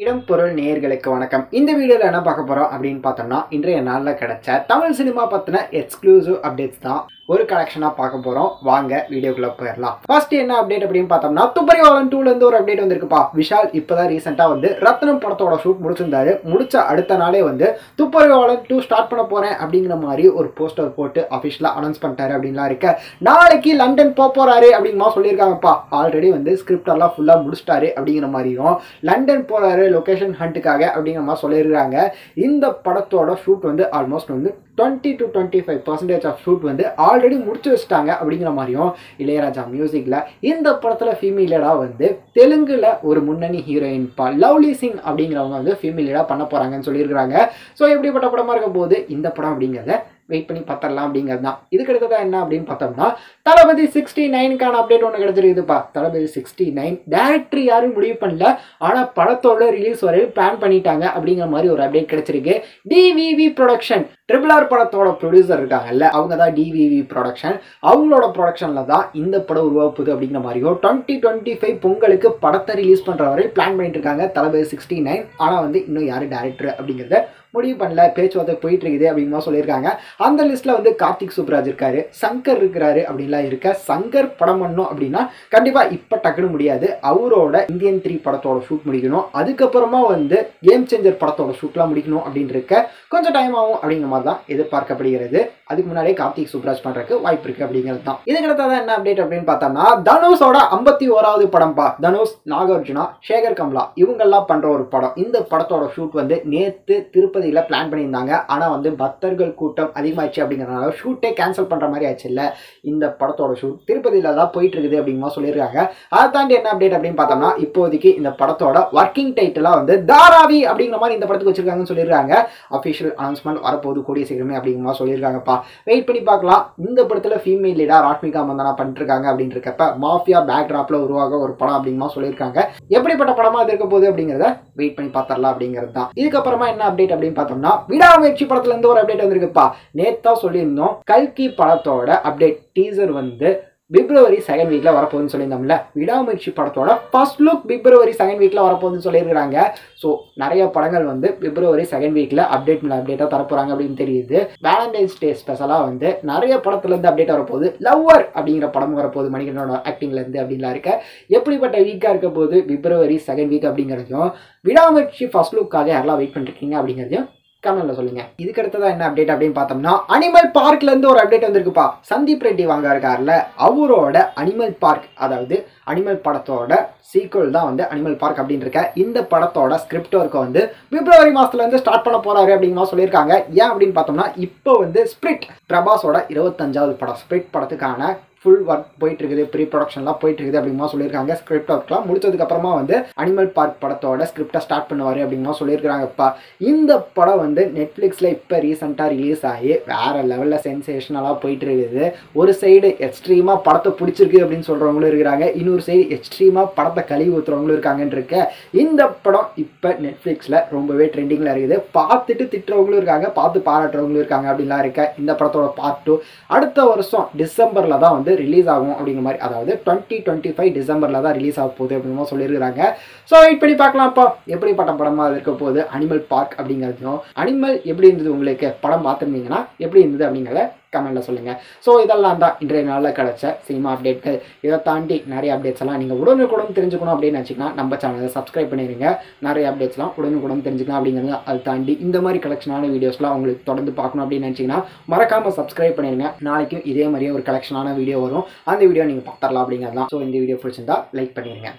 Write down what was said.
இடம் பொருள் நேயர்களுக்கு வணக்கம். இந்த வீடியோல என்ன பார்க்க போறோம் அப்படின்னு பார்த்தோம்னா, இன்றைய நாள்ல கிடைச்ச தமிழ் சினிமா பத்தின எக்ஸ்க்ளூசிவ் அப்டேட்ஸ் தான் ஒரு கலெக்ஷனா பார்க்க போறோம். வாங்க வீடியோக்குள்ள போயிடலாம். ஃபர்ஸ்ட் என்ன அப்டேட் அப்படின்னு பார்த்தோம்னா, துப்பறிவாளன் 2ல இருந்து ஒரு அப்டேட் வந்திருக்குப்பா. விஷால் இப்பதான் ரீசெண்டா வந்து ரத்னம் படத்தோட ஷூட் முடிச்சிருந்தாரு. முடிச்ச அடுத்த நாளே வந்து துப்பறிவாளன் 2 ஸ்டார்ட் பண்ண போறேன் அப்படிங்கிற மாதிரி ஒரு போஸ்டர் போட்டு அபிஷியலா அனௌன்ஸ் பண்ணிட்டாரு அப்படின்லாம் இருக்க. நாளைக்கு லண்டன் போறாரு அப்படிங்கிற சொல்லியிருக்காங்கப்பா. ஆல்ரெடி வந்து ஸ்கிரிப்ட் எல்லாம் ஃபுல்லா முடிச்சிட்டாரு அப்படிங்கிற மாதிரியும் லண்டன் போறாரு லொகேஷன் ஹண்ட்டுக்காக அப்படிங்கிற மாதிரி சொல்லியிருக்காங்க. இந்த படத்தோட ஷூட் வந்து ஆல்மோஸ்ட் வந்து 20 to 25% ஆஃப் ஷூட் வந்து ஆல்ரெடி முடிச்சு வச்சுட்டாங்க அப்படிங்கிற மாதிரியும் இளையராஜா மியூசிக்ல இந்த படத்துல ஃபீமேலா வந்து தெலுங்குல ஒரு முன்னணி ஹீரோயின் லவ்லி சிங் அப்படிங்கிறவங்க வந்து ஃபீமேலா பண்ண போறாங்கன்னு சொல்லியிருக்காங்க. ஸோ எப்படிப்பட்ட படமா இருக்க போது இந்த படம் அப்படிங்கிறத வெயிட் பண்ணி பார்த்துடலாம் அப்படிங்கிறது தான். இதுக்கு அடுத்ததா என்ன அப்படின்னு பார்த்தோம்னா, தளபதி 69க்கான அப்டேட் ஒன்று கிடைச்சிருக்குதுப்பா. தளபதி 69 டேரக்டர் யாரும் முடிவு பண்ணல, ஆனால் படத்தோட ரிலீஸ் வரையும் பிளான் பண்ணிட்டாங்க அப்படிங்கிற மாதிரி ஒரு அப்டேட் கிடைச்சிருக்கு. டிவிவி ப்ரொடக்ஷன் RRR படத்தோட ப்ரொடியூசர் இருக்காங்கல்ல, அவங்க தான் டிவிவி ப்ரொடக்ஷன். அவங்களோட ப்ரொடக்ஷனில் தான் இந்த படம் உருவாக்குது அப்படிங்கிற மாதிரியும் 2025 பொங்கலுக்கு படத்தை ரிலீஸ் பண்ணுற வரை பிளான் பண்ணிட்டு இருக்காங்க தளபதி 69. ஆனால் வந்து இன்னும் யார் டேரக்டர் அப்படிங்கிறத முடிவு பண்ணல, பேச்சுவார்த்தை போயிட்டு இருக்குது அப்படிங்கிற சொல்லியிருக்காங்க. அந்த லிஸ்ட்ல வந்து கார்த்திக் சுப்ராஜ் இருக்காரு, சங்கர் இருக்கிறாரு அப்படின்லாம் இருக்க. சங்கர் படம் பண்ணணும் அப்படின்னா கண்டிப்பா இப்ப டக்குன்னு முடியாது. அவரோட இந்தியன் 3 படத்தோட ஷூட் முடிக்கணும், அதுக்கப்புறமா வந்து கேம் சேஞ்சர் படத்தோட ஷூட்லாம் முடிக்கணும் அப்படின்னு இருக்க. கொஞ்சம் டைம் ஆகும் அப்படிங்கிற மாதிரி தான் எதிர்பார்க்கப்படுகிறது. அதுக்கு முன்னாடியே கார்த்திக் சுப்ராஜ் பண்றதுக்கு வாய்ப்பு இருக்கு அப்படிங்கிறது தான். இதுக்கு அடுத்ததான் என்ன அப்டேட் அப்படின்னு பார்த்தோம்னா, தனுஷோட 51வது படம்பா. தனுஷ், நாகார்ஜுனா, சேகர் கம்லா இவங்கெல்லாம் பண்ற ஒரு படம். இந்த படத்தோட ஷூட் வந்து நேத்து திருப்பதியில பிளான் பண்ணியிருந்தாங்க. ஆனா வந்து பக்தர்கள் கூட்டம் அதிகமாச்சு அப்படிங்கிறதுனால ஷூட்டே கேன்சல் பண்ற மாதிரி ஆச்சு. இல்ல, இந்த படத்தோட ஷூட் திருப்பதியில தான் போயிட்டு இருக்குது அப்படிங்கிற சொல்லியிருக்காங்க. அதை தாண்டி என்ன அப்டேட் அப்படின்னு பார்த்தோம்னா, இப்போதைக்கு இந்த படத்தோட ஒர்க்கிங் டைட்டிலா வந்து தாராவி அப்படிங்கிற மாதிரி இந்த படத்துக்கு வச்சிருக்காங்கன்னு சொல்லியிருக்காங்க. அபிஷியல் அனௌன்ஸ்மெண்ட் வரப்போது கூடிய சீக்கிரமே அப்படிங்கிற மாதிரி சொல்லியிருக்காங்கப்பா. வெயிட் பண்ணி பார்க்கலாம். இந்த படத்துல ஃபீமேல் லீடா ராஷ்மிகா மந்தனா பண்ணிட்டு இருக்காங்க அப்படின்னு இருக்கப்ப மாஃபியா பேக்ராப்ல உருவாக ஒரு படம் அப்படிங்கிற சொல்லியிருக்காங்க. எப்படிப்பட்ட படமா அது இருக்க போகுது அப்படிங்கிறத வெயிட் பண்ணி பார்த்தரலாம் அப்படிங்கிறது தான். இதுக்கப்புறமா என்ன அப்டேட் அப்படின்னு பார்த்தோம்னா, விடாமுயற்சி படத்துல இருந்து ஒரு அப்டேட் வந்திருக்குப்பா. நேத்தா சொல்லியிருந்தோம், கல்கி படத்தோட அப்டேட் டீசர் வந்து பிப்ரவரி 2nd வீக்ல வரப்போகுதுன்னு சொல்லியிருந்தோம்ல. விடாமுயற்சி படத்தோட ஃபர்ஸ்ட் லுக் பிப்ரவரி 2nd வீக்ல வரப்போகுதுன்னு சொல்லியிருக்காங்க. ஸோ நிறைய படங்கள் வந்து பிப்ரவரி 2nd வீக்ல அப்டேட்டா தரப்போறாங்க அப்படின்னு தெரியுது. வேலண்டைன்ஸ் டே ஸ்பெஷலா வந்து நிறைய படத்துல இருந்து அப்டேட் வரப்போகுது. லவ்வர் அப்படிங்கிற படம் வரப்போகுது மணிகண்டனோட ஆக்டிங்ல இருந்து அப்படின்லாம் இருக்க. எப்படிப்பட்ட வீக்கா இருக்க போது பிப்ரவரி 2nd வீக் அப்படிங்கிறதையும், விடாமுயற்சி ஃபர்ஸ்ட் லுக்காக யாரெல்லாம் வெயிட் பண்ணிருக்கீங்க அப்படிங்கிறதையும் கமெண்ட்ல சொல்லுங்க. இதுக்கு அடுத்ததா என்ன அப்டேட் அப்படின்னு பார்த்தோம்னா, அனிமல் பார்க்ல இருந்து ஒரு அப்டேட் வந்திருக்குப்பா. சந்தீப் ரெட்டி வாங்க இருக்காருல, அவரோட அனிமல் பார்க், அதாவது அனிமல் படத்தோட சீக்வல் தான் வந்து அனிமல் பார்க் அப்படின்னு இருக்க. இந்த படத்தோட ஸ்கிரிப்ட் ஒர்க்கை வந்து பிப்ரவரி மாசத்துல இருந்து ஸ்டார்ட் பண்ண போறாரு அப்படிங்கிற சொல்லியிருக்காங்க. ஏன் அப்படின்னு பார்த்தோம்னா, இப்போ வந்து ஸ்பிரிட் பிரபாஸோட 25வது படம் ஸ்பிரிட் படத்துக்கான ஃபுல் ஒர்க் போயிட்டு இருக்குது, ப்ரீ ப்ரொடக்ஷன்லாம் போயிட்டு இருக்குது அப்படிங்கிற சொல்லியிருக்காங்க. ஸ்கிரிப்ட் ஒர்க்லாம் முடிச்சதுக்கு அப்புறமா வந்து அனிமல் பார்க் படத்தோட ஸ்கிரிப்டை ஸ்டார்ட் பண்ணுவாரு அப்படிங்கிற சொல்லியிருக்காங்கப்பா. இந்த படம் வந்து நெட்ஃபிளிக்ஸ்ல இப்போ ரீசெண்டாக ரிலீஸ் ஆகி வேற லெவலில் சென்சேஷனலாக போயிட்டு இருக்குது. ஒரு சைடு எக்ஸ்ட்ரீமா படத்தை பிடிச்சிருக்கு அப்படின்னு சொல்றவங்களும் இருக்கிறாங்க, இன்னொரு சைடு எக்ஸ்ட்ரீமா படத்தை கழுவி ஊத்துறவங்களும் இருக்காங்கன்னு இருக்க. இந்த படம் இப்போ நெட்ஃபிளிக்ஸ்ல ரொம்பவே ட்ரெண்டிங்ல இருக்குது. பார்த்துட்டு திட்டுறவங்களும் இருக்காங்க, பார்த்து பாராட்டுறவங்களும் இருக்காங்க அப்படின்லாம் இருக்க. இந்த படத்தோட பார்ட் 2 அடுத்த வருஷம் டிசம்பர்ல தான் வந்து ரிலீஸ் ஆகும் அப்படிங்கிற மாதிரி, அதாவது 2025 டிசம்பர்ல தான் ரிலீஸ் ஆக போகுது அப்படின்னு சொல்லியிருக்காங்க. ஸோ வெயிட் பண்ணி பார்க்கலாம்ப்பா எப்படிப்பட்ட படமா இருக்க போகுது அனிமல் பார்க் அப்படிங்கிறதும். அனிமல் எப்படி இருந்தது உங்களுக்கு, படம் பார்த்துருந்தீங்கன்னா எப்படி இருந்தது அப்படிங்கிறத கமெண்ட்ல சொல்லுங்க. ஸோ இதெல்லாம் தான் இன்றைய நாளில் கிடைச்ச சினிமா அப்டேட்கள். இதை தாண்டி நிறைய அப்டேட்ஸ் எல்லாம் நீங்கள் உடனுக்குடன் தெரிஞ்சுக்கணும் அப்படின்னு நினச்சிங்கன்னா நம்ம சேனலை சப்ஸ்கிரைப் பண்ணிடுங்க. நிறைய அப்டேட்ஸ்லாம் உடனுக்குடன் தெரிஞ்சுக்கலாம் அப்படிங்கிறது. அதை தாண்டி இந்த மாதிரி கலெக்ஷனான வீடியோஸ்லாம் உங்களுக்கு தொடர்ந்து பார்க்கணும் அப்படின்னு நினச்சிங்கன்னா மறக்காமல் சப்ஸ்கிரைப் பண்ணிடுங்க. நாளைக்கும் இதே மாதிரியே ஒரு கலெக்ஷனான வீடியோ வரும், அந்த வீடியோ நீங்கள் பார்த்துடலாம் அப்படிங்கிறது தான். ஸோ இந்த வீடியோ பிடிச்சிருந்தா லைக் பண்ணிடுங்க.